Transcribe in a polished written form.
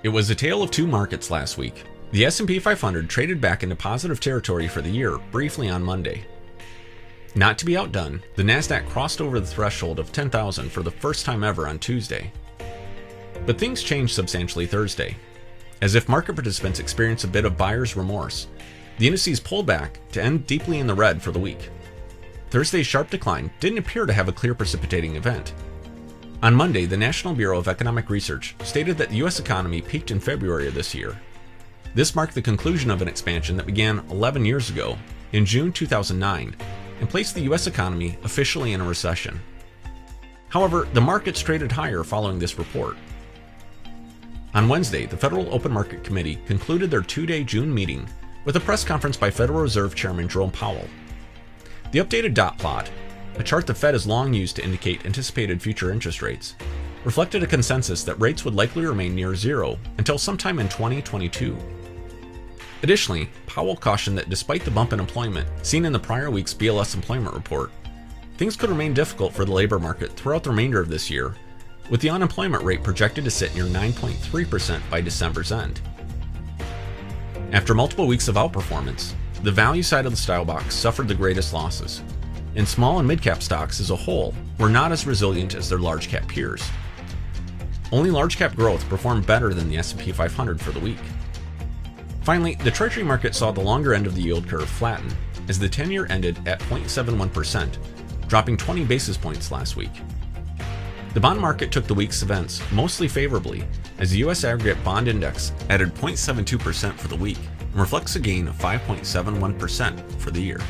It was a tale of two markets last week. The S&P 500 traded back into positive territory for the year briefly on Monday. Not to be outdone, the Nasdaq crossed over the threshold of 10,000 for the first time ever on Tuesday. But things changed substantially Thursday. As if market participants experienced a bit of buyer's remorse, the indices pulled back to end deeply in the red for the week. Thursday's sharp decline didn't appear to have a clear precipitating event. On Monday, the National Bureau of Economic Research stated that the U.S. economy peaked in February of this year. This marked the conclusion of an expansion that began 11 years ago, in June 2009, and placed the U.S. economy officially in a recession. However, the markets traded higher following this report. On Wednesday, the Federal Open Market Committee concluded their two-day June meeting with a press conference by Federal Reserve Chairman Jerome Powell. The updated dot plot, a chart the Fed has long used to indicate anticipated future interest rates, reflected a consensus that rates would likely remain near zero until sometime in 2022. Additionally, Powell cautioned that despite the bump in employment seen in the prior week's BLS Employment Report, things could remain difficult for the labor market throughout the remainder of this year, with the unemployment rate projected to sit near 9.3% by December's end. After multiple weeks of outperformance, the value side of the style box suffered the greatest losses, and small and mid-cap stocks as a whole were not as resilient as their large-cap peers. Only large-cap growth performed better than the S&P 500 for the week. Finally, the Treasury market saw the longer end of the yield curve flatten as the 10-year ended at 0.71%, dropping 20 basis points last week. The bond market took the week's events mostly favorably as the U.S. aggregate bond index added 0.72% for the week and reflects a gain of 5.71% for the year.